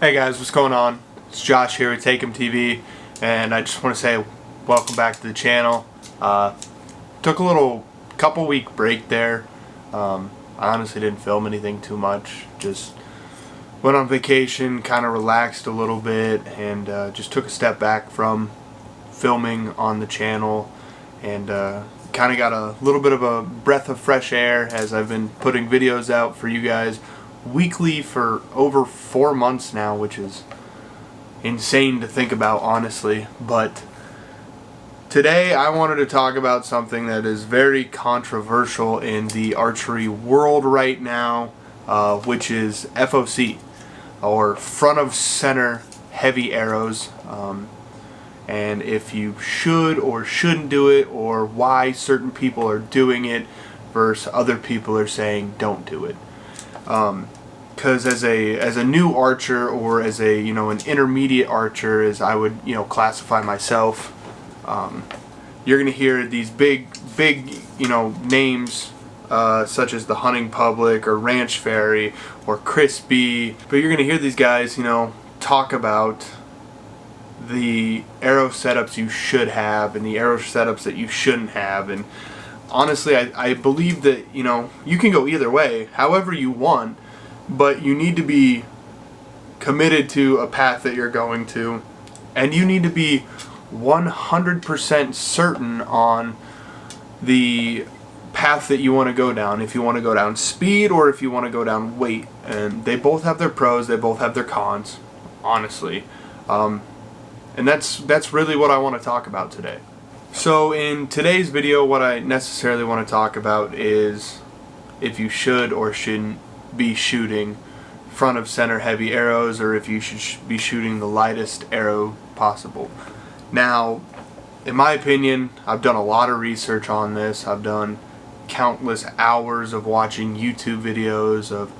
Hey guys, what's going on? It's Josh here with Take 'Em TV, and I just want to say welcome back to the channel. Took a little couple week break there. I honestly didn't film anything too much. Just went on vacation, kind of relaxed a little bit, and just took a step back from filming on the channel, and kind of got a little bit of a breath of fresh air as I've been putting videos out for you guys weekly for over 4 months now, which is insane to think about, honestly. But today I wanted to talk about something that is very controversial in the archery world right now, which is F.O.C, or front of center heavy arrows, and if you should or shouldn't do it, or why certain people are doing it versus other people are saying don't do it. Because as a new archer, or as a an intermediate archer, as I would classify myself, you're gonna hear these big names such as the Hunting Public or Ranch Fairy or Chris B. But you're gonna hear these guys talk about the arrow setups you should have and the arrow setups that you shouldn't have. And honestly, I believe that you can go either way, however you want, but you need to be committed to a path that you're going to, and you need to be 100% certain on the path that you want to go down. If you want to go down speed or if you want to go down weight, and they both have their pros, they both have their cons, honestly. And that's really what I want to talk about today. So in today's video, what I necessarily want to talk about is if you should or shouldn't be shooting front of center heavy arrows, or if you should be shooting the lightest arrow possible. Now, in my opinion, I've done a lot of research on this. I've done countless hours of watching YouTube videos of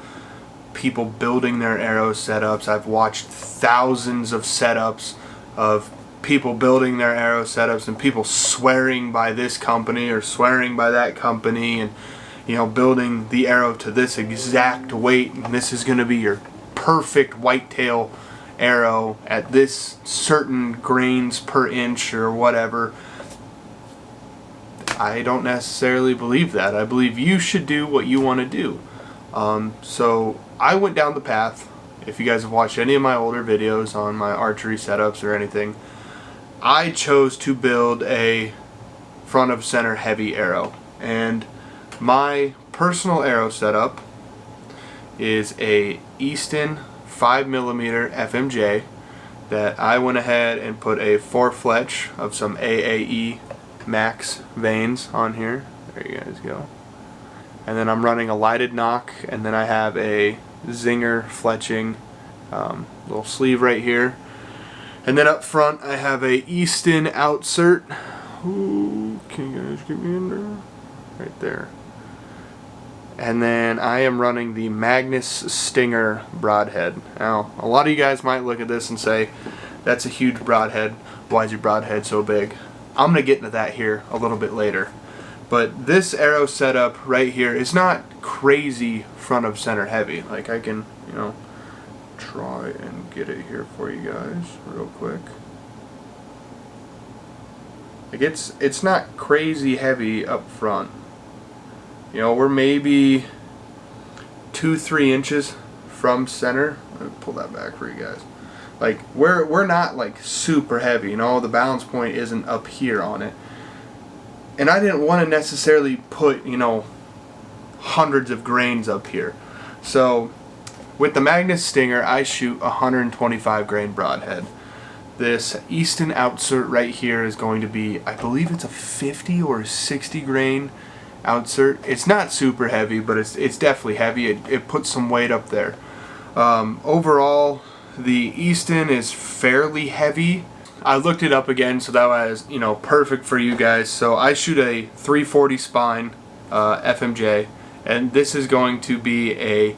people building their arrow setups. I've watched thousands of setups of people building their arrow setups, and people swearing by this company or swearing by that company, and building the arrow to this exact weight, and this is going to be your perfect whitetail arrow at this certain grains per inch or whatever. I don't necessarily believe that. I believe you should do what you want to do. So I went down the path. If you guys have watched any of my older videos on my archery setups or anything, I chose to build a front of center heavy arrow, and my personal arrow setup is a Easton 5mm FMJ that I went ahead and put a 4-fletch of some AAE Max vanes on here. There you guys go. And then I'm running a lighted knock, and then I have a Zinger fletching little sleeve right here. And then up front I have a Easton outsert. Ooh, can you guys get me in there? Right there. And then I am running the Magnus Stinger broadhead. Now, a lot of you guys might look at this and say, that's a huge broadhead. Why is your broadhead so big? I'm going to get into that here a little bit later. But this arrow setup right here is not crazy front of center heavy. Like, I can, try and get it here for you guys real quick. Like, it's not crazy heavy up front. We're maybe 2-3 inches from center. Let me pull that back for you guys. Like, we're not like super heavy. The balance point isn't up here on it. And I didn't want to necessarily put hundreds of grains up here. So with the Magnus Stinger, I shoot 125 grain broadhead. This Easton outsert right here is going to be, I believe it's a 50 or 60 grain outsert. It's not super heavy, but it's definitely heavy. It puts some weight up there. Overall, the Easton is fairly heavy. I looked it up again, so that was perfect for you guys. So I shoot a 340 spine FMJ, and this is going to be a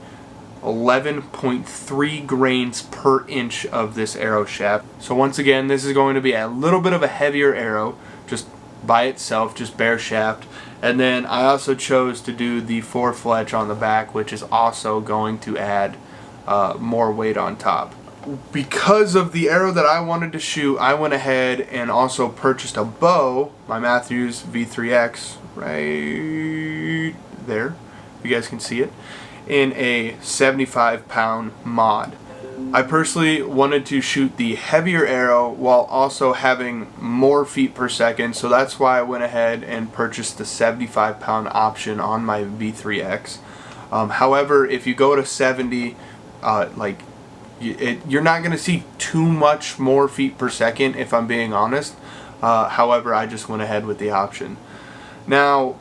11.3 grains per inch of this arrow shaft. So once again, this is going to be a little bit of a heavier arrow just by itself, just bare shaft. And then I also chose to do the 4-fletch on the back, which is also going to add more weight on top. because of the arrow that I wanted to shoot, I went ahead and also purchased a bow, my Matthews V3X, right there, if you guys can see it, in a 75-pound mod. I personally wanted to shoot the heavier arrow while also having more feet per second, so that's why I went ahead and purchased the 75-pound option on my V3X. However, if you go to 70, you're not going to see too much more feet per second, if I'm being honest. However, I just went ahead with the option. Now,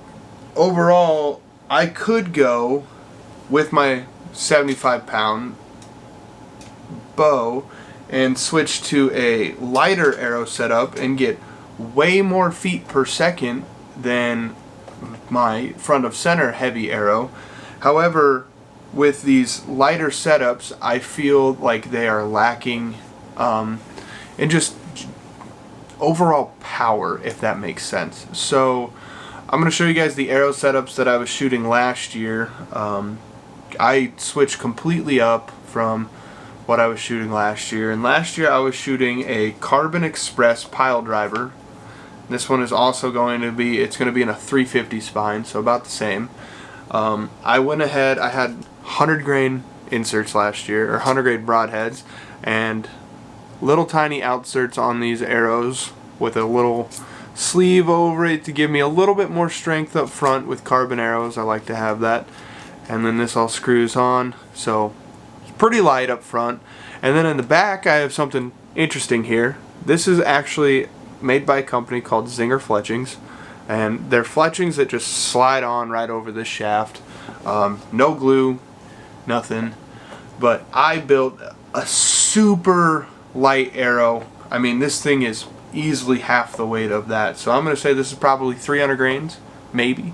overall, I could go with my 75-pound bow and switch to a lighter arrow setup and get way more feet per second than my front of center heavy arrow. However, with these lighter setups, I feel like they are lacking in just overall power, if that makes sense. So I'm going to show you guys the arrow setups that I was shooting last year. I switched completely up from what I was shooting last year. And last year I was shooting a Carbon Express pile driver. This one is also going to be, it's going to be in a 350 spine, so about the same. I went ahead, I had 100 grain inserts last year, or 100 grain broadheads, and little tiny outserts on these arrows with a little sleeve over it to give me a little bit more strength up front with carbon arrows. I like to have that. And then this all screws on, so it's pretty light up front. And then in the back I have something interesting here. This is actually made by a company called Zinger Fletchings, and they're fletchings that just slide on right over this shaft. No glue, nothing. But I built a super light arrow. I mean, this thing is easily half the weight of that. So I'm going to say this is probably 300 grains, maybe.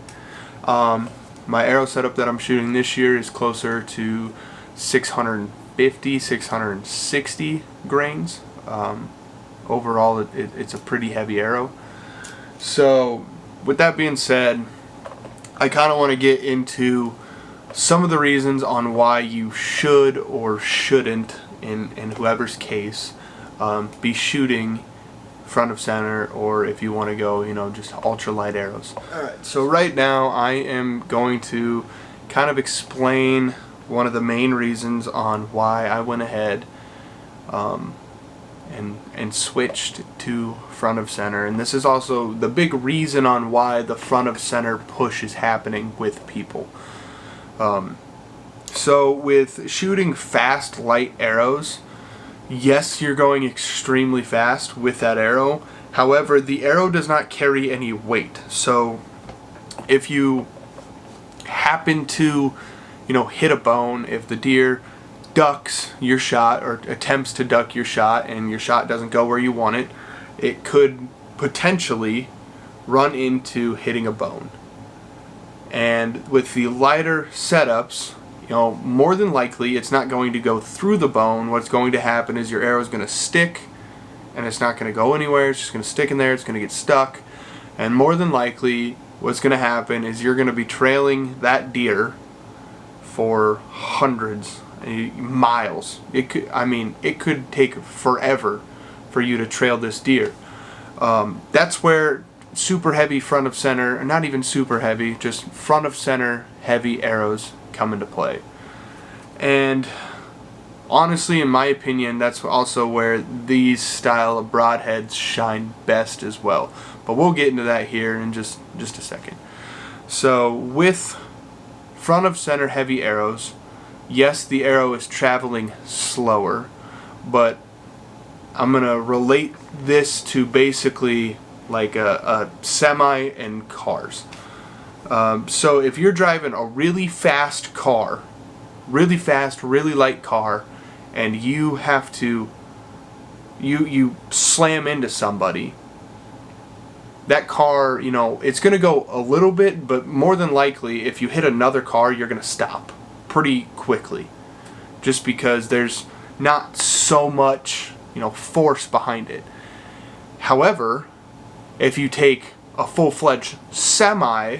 My arrow setup that I'm shooting this year is closer to 650, 660 grains. Overall, it's a pretty heavy arrow. So with that being said, I kind of want to get into some of the reasons on why you should or shouldn't, in whoever's case, be shooting front of center, or if you want to go, just ultralight arrows. Alright, so right now I am going to kind of explain one of the main reasons on why I went ahead and switched to front of center. And this is also the big reason on why the front of center push is happening with people. So with shooting fast light arrows, yes, you're going extremely fast with that arrow. However, the arrow does not carry any weight. So if you happen to, hit a bone, if the deer ducks your shot or attempts to duck your shot and your shot doesn't go where you want it, it could potentially run into hitting a bone. And with the lighter setups, more than likely it's not going to go through the bone. What's going to happen is your arrow is going to stick and it's not going to go anywhere. It's just going to stick in there. It's going to get stuck. And more than likely what's going to happen is you're going to be trailing that deer for hundreds, miles. It could take forever for you to trail this deer. That's where super heavy front of center, or not even super heavy, just front of center heavy arrows come into play. And honestly, in my opinion, that's also where these style of broadheads shine best as well. But we'll get into that here in just a second. So with front of center heavy arrows, yes, the arrow is traveling slower, but I'm going to relate this to basically like a semi and cars. So if you're driving a really fast car, really fast, really light car, and you have to, you slam into somebody, that car, it's going to go a little bit, but more than likely, if you hit another car, you're going to stop pretty quickly. Just because there's not so much, force behind it. However, if you take a full-fledged semi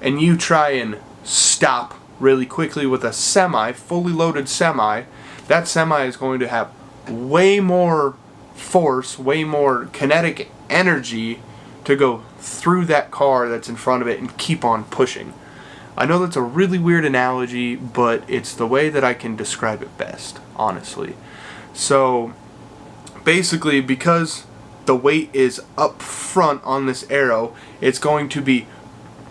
and you try and stop really quickly with a semi, fully loaded semi, that semi is going to have way more force, way more kinetic energy to go through that car that's in front of it and keep on pushing. I know that's a really weird analogy, but it's the way that I can describe it best, honestly. So basically, because the weight is up front on this arrow, it's going to be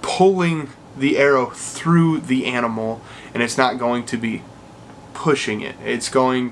pulling the arrow through the animal, and it's not going to be pushing it. It's going,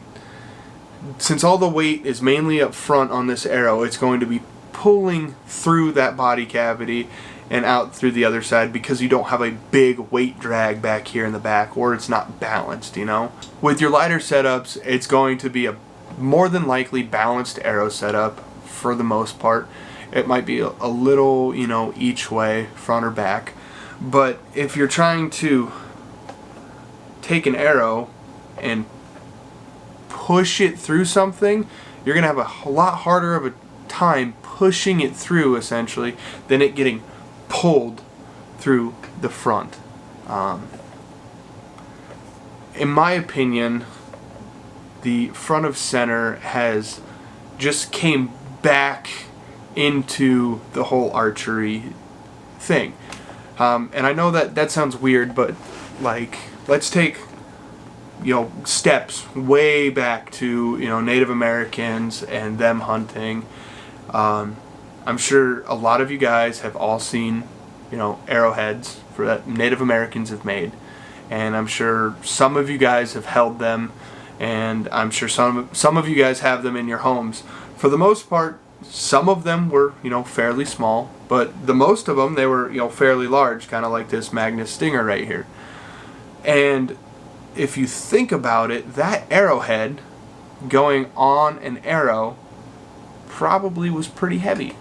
since all the weight is mainly up front on this arrow, it's going to be pulling through that body cavity and out through the other side, because you don't have a big weight drag back here in the back, or it's not balanced, you know. With your lighter setups, it's going to be a more than likely balanced arrow setup for the most part. It might be a little, you know, each way, front or back. But if you're trying to take an arrow and push it through something, you're going to have a lot harder of a time pushing it through, essentially, than it getting pulled through the front. In my opinion, the front of center has just came back into the whole archery thing. And I know that sounds weird, but like, let's take, you know, steps way back to, you know, Native Americans and them hunting. I'm sure a lot of you guys have all seen, you know, arrowheads for that Native Americans have made, and I'm sure some of you guys have held them, and I'm sure some of you guys have them in your homes. For the most part, some of them were, you know, fairly small, but the most of them, they were, you know, fairly large, kind of like this Magnus Stinger right here. And if you think about it, that arrowhead going on an arrow probably was pretty heavy.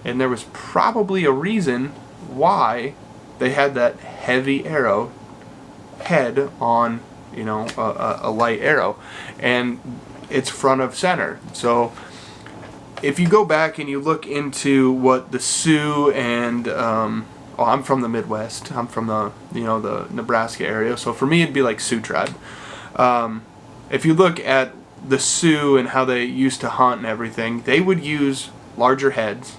And there was probably a reason why they had that heavy arrow head on, you know, a light arrow. And it's front of center. So if you go back and you look into what the Sioux and I'm from the Midwest. I'm from the, you know, the Nebraska area. So for me, it'd be like Sioux tribe. If you look at the Sioux and how they used to hunt and everything, they would use larger heads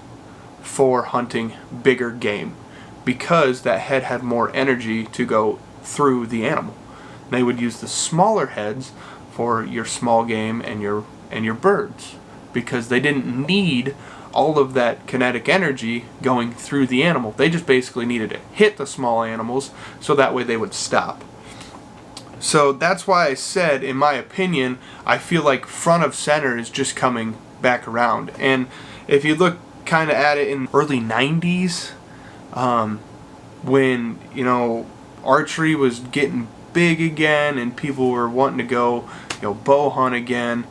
for hunting bigger game, because that head had more energy to go through the animal. They would use the smaller heads for your small game and your birds, because they didn't need all of that kinetic energy going through the animal. They just basically needed to hit the small animals so that way they would stop. So that's why I said, in my opinion, I feel like front of center is just coming back around. And if you look kind of at it in early 90s, when, you know, archery was getting big again and people were wanting to go, you know, bow hunt again,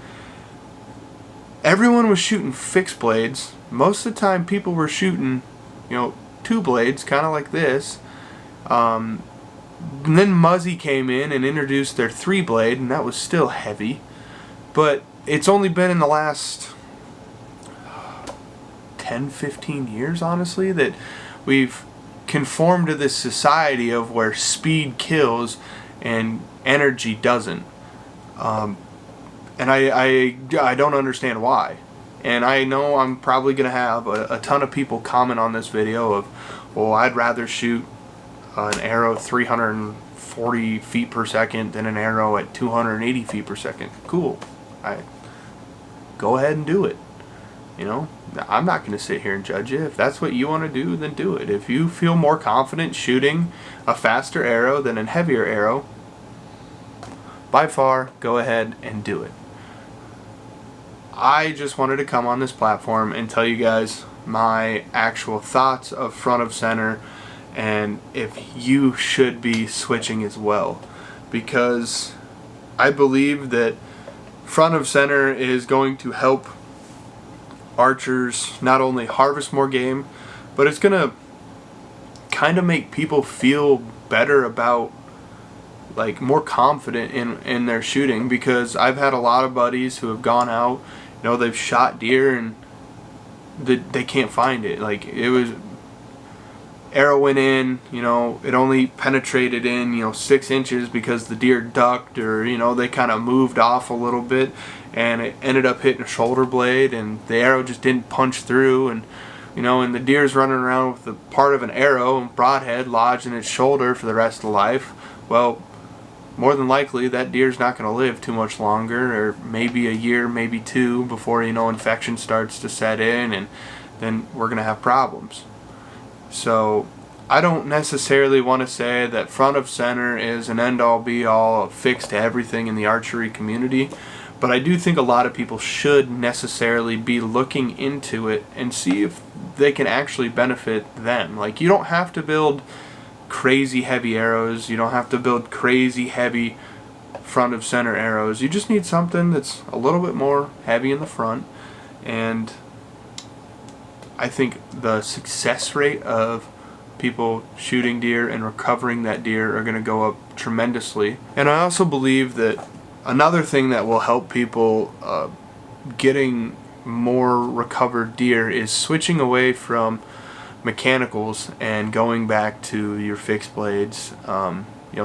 everyone was shooting fixed blades. Most of the time people were shooting, you know, two blades, kind of like this. And then Muzzy came in and introduced their 3-blade, and that was still heavy. But it's only been in the last 10-15 years, honestly, that we've conformed to this society of where speed kills and energy doesn't. And I don't understand why. And I know I'm probably going to have a ton of people comment on this video of, well, I'd rather shoot an arrow 340 feet per second than an arrow at 280 feet per second. Cool. Go ahead and do it. You know, I'm not going to sit here and judge you. If that's what you want to do, then do it. If you feel more confident shooting a faster arrow than a heavier arrow, by far, go ahead and do it. I just wanted to come on this platform and tell you guys my actual thoughts of front of center, and if you should be switching as well, because I believe that front of center is going to help archers not only harvest more game, but it's going to kind of make people feel better about, like, more confident in their shooting, because I've had a lot of buddies who have gone out, you know, they've shot deer and they can't find it. Like, arrow went in, it only penetrated in, 6 inches because the deer ducked, or, they kind of moved off a little bit, and it ended up hitting a shoulder blade, and the arrow just didn't punch through, and, and the deer's running around with the part of an arrow and broadhead lodged in its shoulder for the rest of the life. Well, more than likely that deer's not going to live too much longer, or maybe a year, maybe 2, before, infection starts to set in, and then we're going to have problems. So I don't necessarily want to say that front of center is an end-all be-all fix to everything in the archery community, but I do think a lot of people should necessarily be looking into it and see if they can actually benefit them. Like, you don't have to build crazy heavy arrows, you don't have to build crazy heavy front of center arrows. You just need something that's a little bit more heavy in the front, and I think the success rate of people shooting deer and recovering that deer are going to go up tremendously. And I also believe that another thing that will help people getting more recovered deer is switching away from mechanicals and going back to your fixed blades,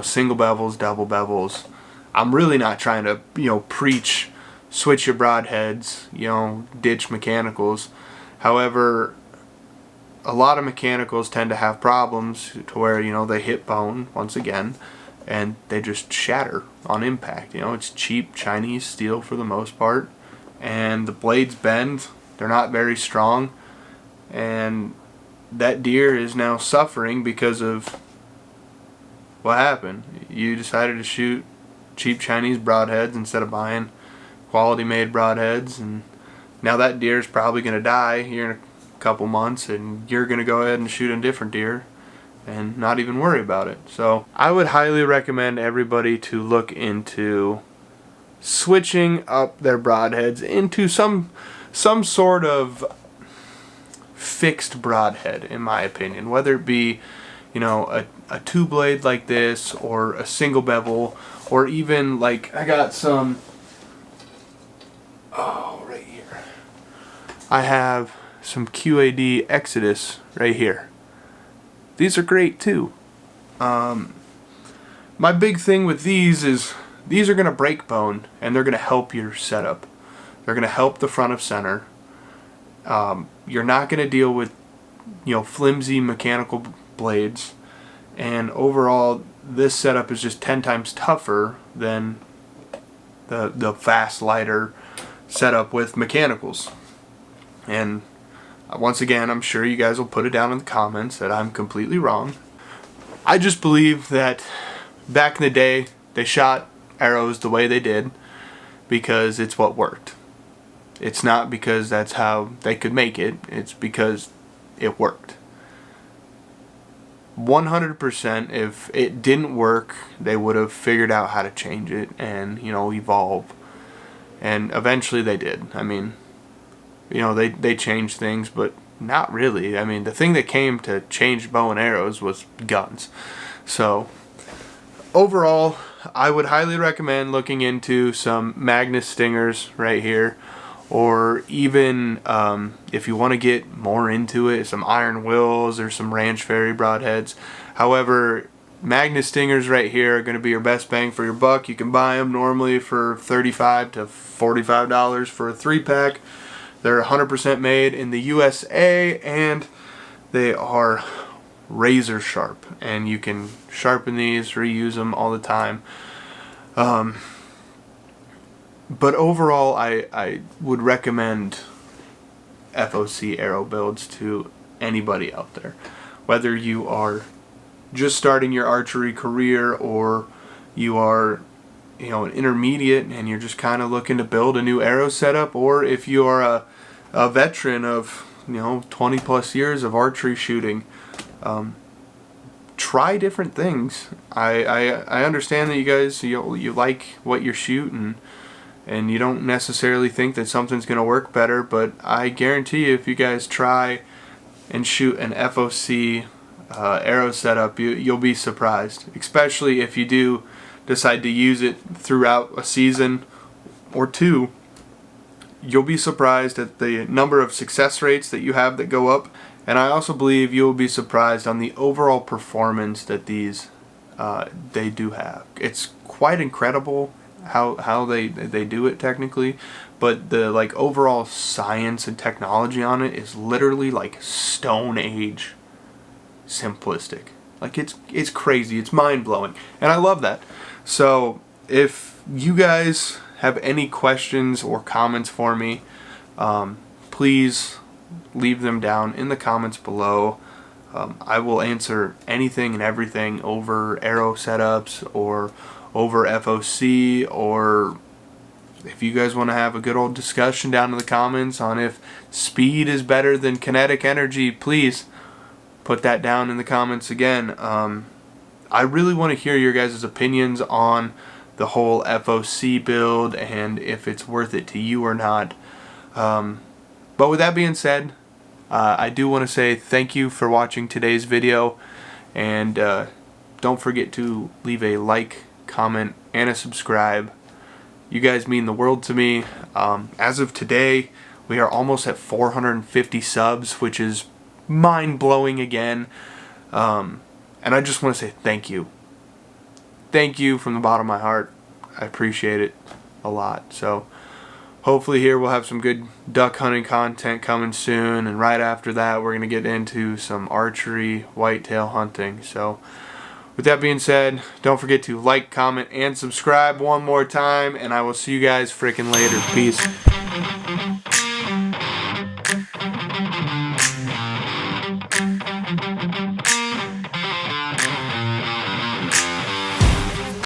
single bevels, double bevels. I'm really not trying to preach switch your broadheads, ditch mechanicals. However, a lot of mechanicals tend to have problems to where, they hit bone once again and they just shatter on impact. It's cheap Chinese steel for the most part, and the blades bend. They're not very strong, and that deer is now suffering because of what happened. You decided to shoot cheap Chinese broadheads instead of buying quality made broadheads, and now that deer is probably going to die here in a couple months, and you're going to go ahead and shoot a different deer and not even worry about it. So I would highly recommend everybody to look into switching up their broadheads into some sort of fixed broadhead, in my opinion, whether it be a 2-blade like this, or a single bevel, or even like I got some right here. I have some QAD Exodus right here. These are great too. My big thing with these is these are going to break bone, and they're going to help your setup. They're going to help the front of center. You're not going to deal with flimsy mechanical blades, and overall this setup is just 10 times tougher than the fast, lighter setup with mechanicals. And once again, I'm sure you guys will put it down in the comments that I'm completely wrong. I just believe that back in the day they shot arrows the way they did because it's what worked. It's not because that's how they could make it. It's because it worked. 100%, if it didn't work, they would have figured out how to change it and, evolve. And eventually they did. I mean, they changed things, but not really. I mean, the thing that came to change bow and arrows was guns. So, overall, I would highly recommend looking into some Magnus stingers right here. Or even if you want to get more into it, some Iron Wills or some Ranch Fairy broadheads. However, Magnus stingers right here are going to be your best bang for your buck. You can buy them normally for $35 to $45 for a 3-pack. They're 100% made in the USA, and they are razor sharp. And you can sharpen these, reuse them all the time. But overall, I would recommend F.O.C. arrow builds to anybody out there. Whether you are just starting your archery career, or you are an intermediate and you're just kind of looking to build a new arrow setup, or if you are a veteran of 20 plus years of archery shooting, try different things. I understand that you guys you like what you're shooting, and you don't necessarily think that something's going to work better, but I guarantee you if you guys try and shoot an F.O.C. arrow setup, you'll be surprised, especially if you do decide to use it throughout a season or two. You'll be surprised at the number of success rates that you have that go up, And I also believe you will be surprised on the overall performance that these they do have. It's quite incredible how they do it technically, but the like overall science and technology on it is literally like Stone Age simplistic. Like it's crazy, it's mind-blowing, and I love that. So if you guys have any questions or comments for me, please leave them down in the comments below. I will answer anything and everything over arrow setups or over F.O.C, or if you guys want to have a good old discussion down in the comments on if speed is better than kinetic energy, please put that down in the comments again. I really want to hear your guys' opinions on the whole F.O.C build and if it's worth it to you or not. But with that being said, I do want to say thank you for watching today's video, and don't forget to leave a like, comment, and a subscribe. You guys mean the world to me. As of today, we are almost at 450 subs, which is mind-blowing again. And I just want to say thank you. Thank you from the bottom of my heart. I appreciate it a lot. So hopefully here we'll have some good duck hunting content coming soon, and right after that we're going to get into some archery, whitetail hunting. So with that being said, don't forget to like, comment, and subscribe one more time, and I will see you guys freaking later. Peace.